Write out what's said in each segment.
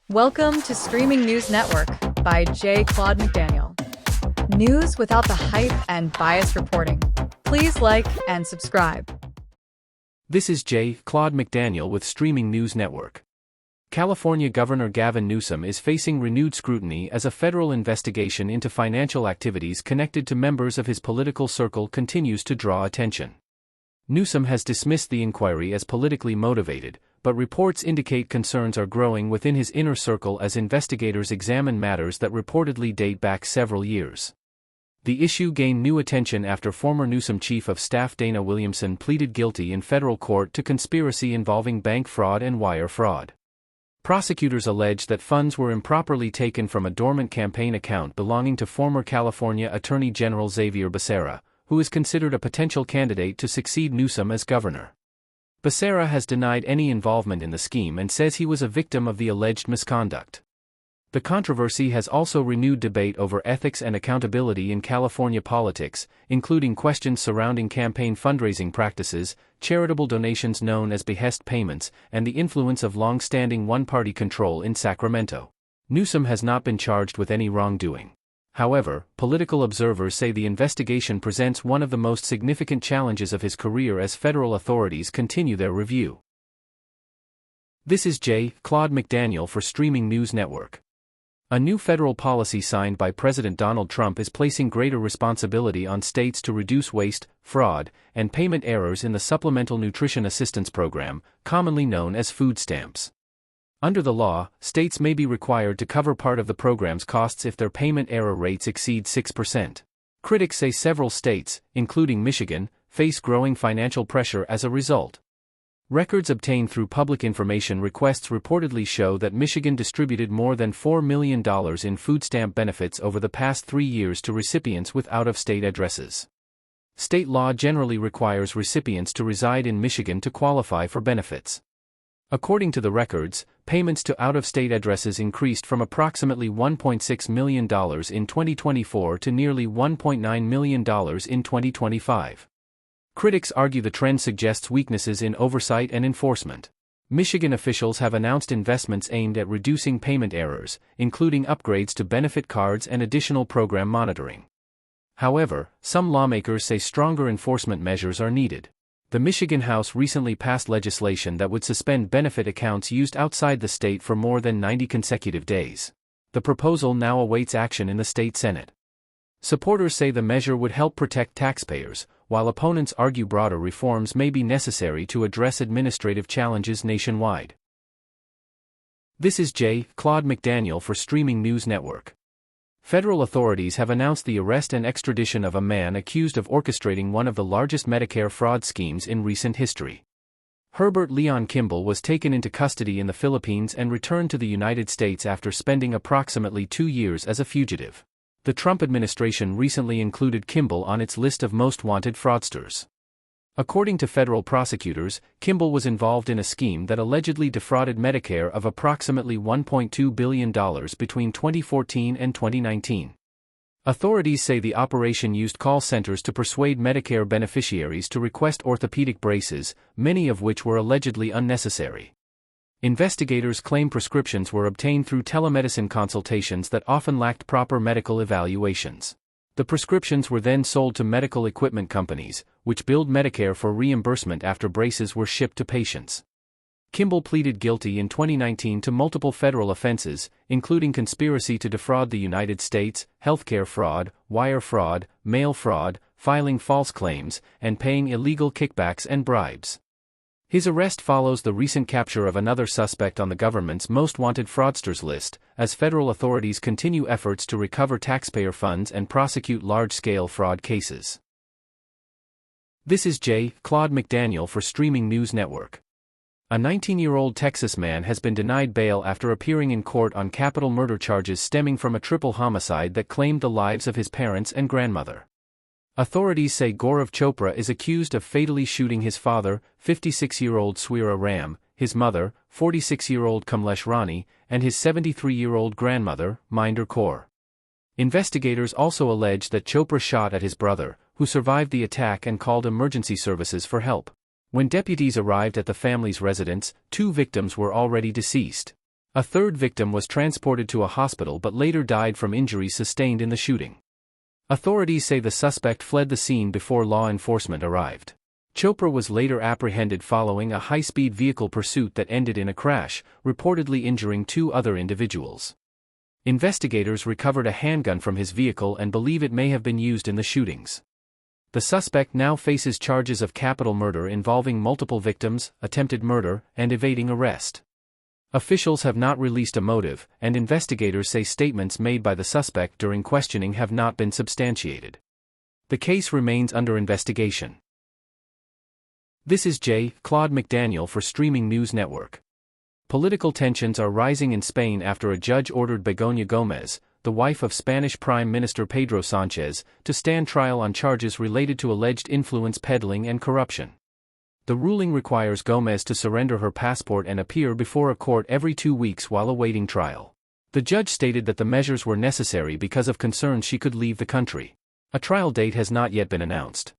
Welcome to Streaming News Network by Claude McDaniel. News without the hype and biased reporting. Please like and subscribe. This is Claude McDaniel with Streaming News Network. California Governor Gavin Newsom is facing renewed scrutiny as a federal investigation into financial activities connected to members of his political circle continues to draw attention. Newsom has dismissed the inquiry as politically motivated, but reports indicate concerns are growing within his inner circle as investigators examine matters that reportedly date back several years. The issue gained new attention after former Newsom Chief of Staff Dana Williamson pleaded guilty in federal court to conspiracy involving bank fraud and wire fraud. Prosecutors allege that funds were improperly taken from a dormant campaign account belonging to former California Attorney General Xavier Becerra, who is considered a potential candidate to succeed Newsom as governor. Becerra has denied any involvement in the scheme and says he was a victim of the alleged misconduct. The controversy has also renewed debate over ethics and accountability in California politics, including questions surrounding campaign fundraising practices, charitable donations known as behest payments, and the influence of long-standing one-party control in Sacramento. Newsom has not been charged with any wrongdoing. However, political observers say the investigation presents one of the most significant challenges of his career as federal authorities continue their review. This is Claude McDaniel for Streaming News Network. A new federal policy signed by President Donald Trump is placing greater responsibility on states to reduce waste, fraud, and payment errors in the Supplemental Nutrition Assistance Program, commonly known as food stamps. Under the law, states may be required to cover part of the program's costs if their payment error rates exceed 6%. Critics say several states, including Michigan, face growing financial pressure as a result. Records obtained through public information requests reportedly show that Michigan distributed more than $4 million in food stamp benefits over the past 3 years to recipients with out-of-state addresses. State law generally requires recipients to reside in Michigan to qualify for benefits. According to the records, payments to out-of-state addresses increased from approximately $1.6 million in 2024 to nearly $1.9 million in 2025. Critics argue the trend suggests weaknesses in oversight and enforcement. Michigan officials have announced investments aimed at reducing payment errors, including upgrades to benefit cards and additional program monitoring. However, some lawmakers say stronger enforcement measures are needed. The Michigan House recently passed legislation that would suspend benefit accounts used outside the state for more than 90 consecutive days. The proposal now awaits action in the state Senate. Supporters say the measure would help protect taxpayers, while opponents argue broader reforms may be necessary to address administrative challenges nationwide. This is Claude McDaniel for Streaming News Network. Federal authorities have announced the arrest and extradition of a man accused of orchestrating one of the largest Medicare fraud schemes in recent history. Herbert Leon Kimball was taken into custody in the Philippines and returned to the United States after spending approximately 2 years as a fugitive. The Trump administration recently included Kimball on its list of most wanted fraudsters. According to federal prosecutors, Kimball was involved in a scheme that allegedly defrauded Medicare of approximately $1.2 billion between 2014 and 2019. Authorities say the operation used call centers to persuade Medicare beneficiaries to request orthopedic braces, many of which were allegedly unnecessary. Investigators claim prescriptions were obtained through telemedicine consultations that often lacked proper medical evaluations. The prescriptions were then sold to medical equipment companies, which billed Medicare for reimbursement after braces were shipped to patients. Kimball pleaded guilty in 2019 to multiple federal offenses, including conspiracy to defraud the United States, healthcare fraud, wire fraud, mail fraud, filing false claims, and paying illegal kickbacks and bribes. His arrest follows the recent capture of another suspect on the government's most wanted fraudsters list, as federal authorities continue efforts to recover taxpayer funds and prosecute large-scale fraud cases. This is Claude McDaniel for Streaming News Network. A 19-year-old Texas man has been denied bail after appearing in court on capital murder charges stemming from a triple homicide that claimed the lives of his parents and grandmother. Authorities say Gaurav Chopra is accused of fatally shooting his father, 56-year-old Swira Ram, his mother, 46-year-old Kamlesh Rani, and his 73-year-old grandmother, Minder Kaur. Investigators also allege that Chopra shot at his brother, who survived the attack and called emergency services for help. When deputies arrived at the family's residence, 2 victims were already deceased. A third victim was transported to a hospital but later died from injuries sustained in the shooting. Authorities say the suspect fled the scene before law enforcement arrived. Chopra was later apprehended following a high-speed vehicle pursuit that ended in a crash, reportedly injuring 2 other individuals. Investigators recovered a handgun from his vehicle and believe it may have been used in the shootings. The suspect now faces charges of capital murder involving multiple victims, attempted murder, and evading arrest. Officials have not released a motive, and investigators say statements made by the suspect during questioning have not been substantiated. The case remains under investigation. This is Claude McDaniel for Streaming News Network. Political tensions are rising in Spain after a judge ordered Begoña Gómez, the wife of Spanish Prime Minister Pedro Sánchez, to stand trial on charges related to alleged influence peddling and corruption. The ruling requires Gómez to surrender her passport and appear before a court every 2 weeks while awaiting trial. The judge stated that the measures were necessary because of concerns she could leave the country. A trial date has not yet been announced.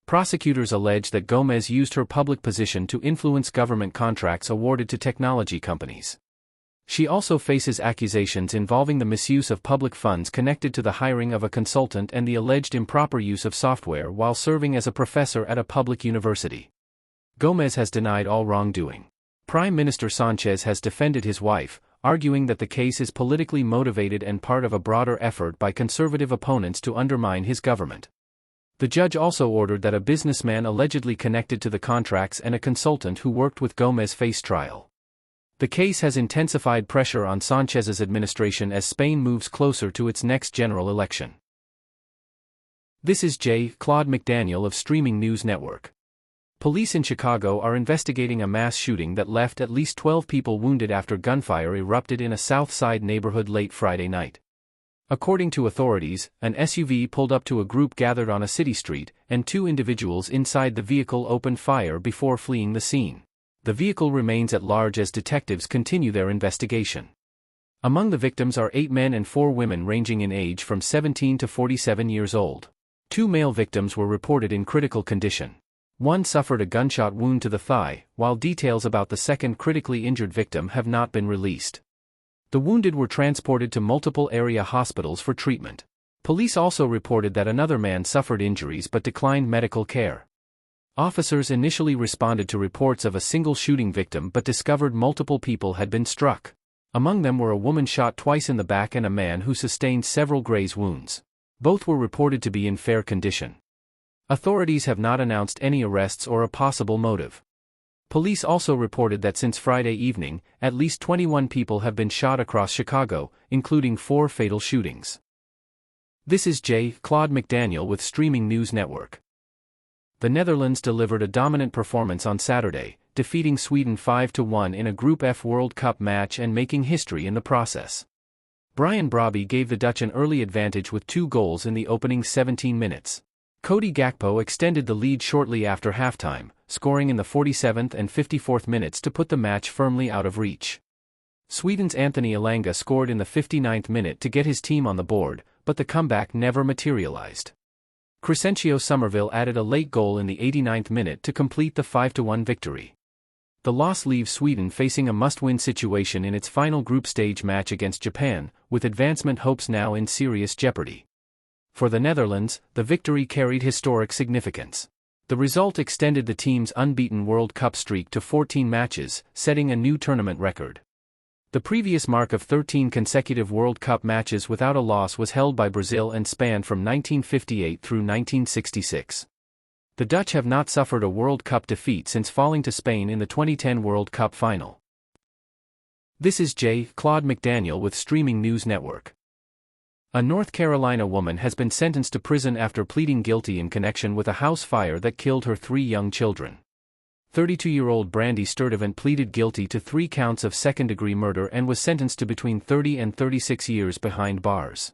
Prosecutors allege that Gómez used her public position to influence government contracts awarded to technology companies. She also faces accusations involving the misuse of public funds connected to the hiring of a consultant and the alleged improper use of software while serving as a professor at a public university. Gómez has denied all wrongdoing. Prime Minister Sánchez has defended his wife, arguing that the case is politically motivated and part of a broader effort by conservative opponents to undermine his government. The judge also ordered that a businessman allegedly connected to the contracts and a consultant who worked with Gómez face trial. The case has intensified pressure on Sánchez's administration as Spain moves closer to its next general election. This is Claude McDaniel of Streaming News Network. Police in Chicago are investigating a mass shooting that left at least 12 people wounded after gunfire erupted in a South Side neighborhood late Friday night. According to authorities, an SUV pulled up to a group gathered on a city street, and 2 individuals inside the vehicle opened fire before fleeing the scene. The vehicle remains at large as detectives continue their investigation. Among the victims are 8 men and 4 women ranging in age from 17 to 47 years old. 2 male victims were reported in critical condition. One suffered a gunshot wound to the thigh, while details about the second critically injured victim have not been released. The wounded were transported to multiple area hospitals for treatment. Police also reported that another man suffered injuries but declined medical care. Officers initially responded to reports of a single shooting victim but discovered multiple people had been struck. Among them were a woman shot twice in the back and a man who sustained several graze wounds. Both were reported to be in fair condition. Authorities have not announced any arrests or a possible motive. Police also reported that since Friday evening, at least 21 people have been shot across Chicago, including 4 fatal shootings. This is Claude McDaniel with Streaming News Network. The Netherlands delivered a dominant performance on Saturday, defeating Sweden 5-1 in a Group F World Cup match and making history in the process. Brian Brobby gave the Dutch an early advantage with 2 goals in the opening 17 minutes. Cody Gakpo extended the lead shortly after halftime, scoring in the 47th and 54th minutes to put the match firmly out of reach. Sweden's Anthony Elanga scored in the 59th minute to get his team on the board, but the comeback never materialized. Crescencio Somerville added a late goal in the 89th minute to complete the 5-1 victory. The loss leaves Sweden facing a must-win situation in its final group stage match against Japan, with advancement hopes now in serious jeopardy. For the Netherlands, the victory carried historic significance. The result extended the team's unbeaten World Cup streak to 14 matches, setting a new tournament record. The previous mark of 13 consecutive World Cup matches without a loss was held by Brazil and spanned from 1958 through 1966. The Dutch have not suffered a World Cup defeat since falling to Spain in the 2010 World Cup final. This is Claude McDaniel with Streaming News Network. A North Carolina woman has been sentenced to prison after pleading guilty in connection with a house fire that killed her 3 young children. 32-year-old Brandy Sturdivant pleaded guilty to 3 counts of second-degree murder and was sentenced to between 30 and 36 years behind bars.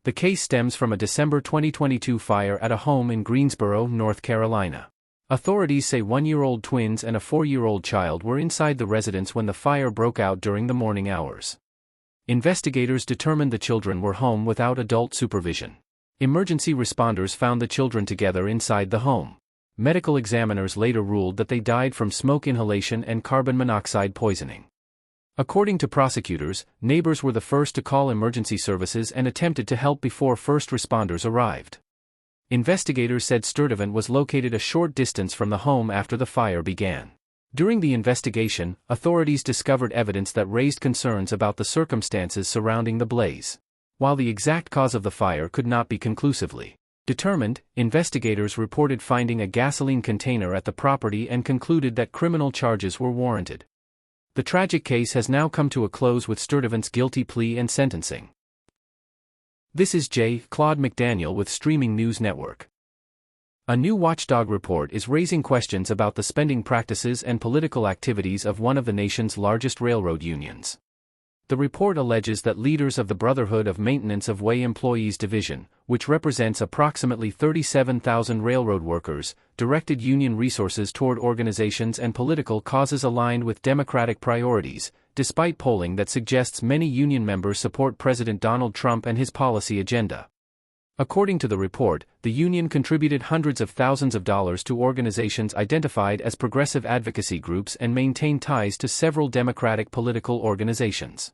The case stems from a December 2022 fire at a home in Greensboro, North Carolina. Authorities say 1-year-old twins and a 4-year-old child were inside the residence when the fire broke out during the morning hours. Investigators determined the children were home without adult supervision. Emergency responders found the children together inside the home. Medical examiners later ruled that they died from smoke inhalation and carbon monoxide poisoning. According to prosecutors, neighbors were the first to call emergency services and attempted to help before first responders arrived. Investigators said Sturtevant was located a short distance from the home after the fire began. During the investigation, authorities discovered evidence that raised concerns about the circumstances surrounding the blaze. While the exact cause of the fire could not be conclusively determined, investigators reported finding a gasoline container at the property and concluded that criminal charges were warranted. The tragic case has now come to a close with Sturtevant's guilty plea and sentencing. This is Claude McDaniel with Streaming News Network. A new watchdog report is raising questions about the spending practices and political activities of one of the nation's largest railroad unions. The report alleges that leaders of the Brotherhood of Maintenance of Way Employees Division, which represents approximately 37,000 railroad workers, directed union resources toward organizations and political causes aligned with Democratic priorities, despite polling that suggests many union members support President Donald Trump and his policy agenda. According to the report, the union contributed hundreds of thousands of dollars to organizations identified as progressive advocacy groups and maintained ties to several Democratic political organizations.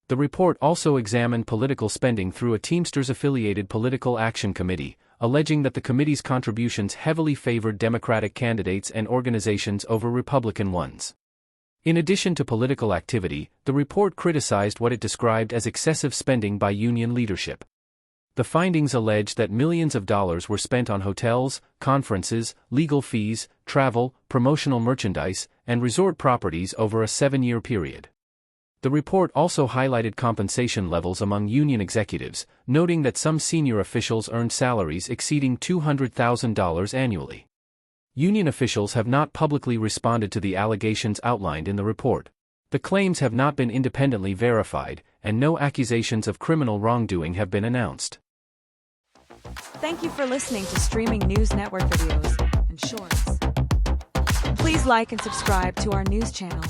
The report also examined political spending through a Teamsters-affiliated political action committee, alleging that the committee's contributions heavily favored Democratic candidates and organizations over Republican ones. In addition to political activity, the report criticized what it described as excessive spending by union leadership. The findings allege that millions of dollars were spent on hotels, conferences, legal fees, travel, promotional merchandise, and resort properties over a 7-year period. The report also highlighted compensation levels among union executives, noting that some senior officials earned salaries exceeding $200,000 annually. Union officials have not publicly responded to the allegations outlined in the report. The claims have not been independently verified, and no accusations of criminal wrongdoing have been announced. Thank you for listening to Streaming News Network videos and shorts. Please like and subscribe to our news channel.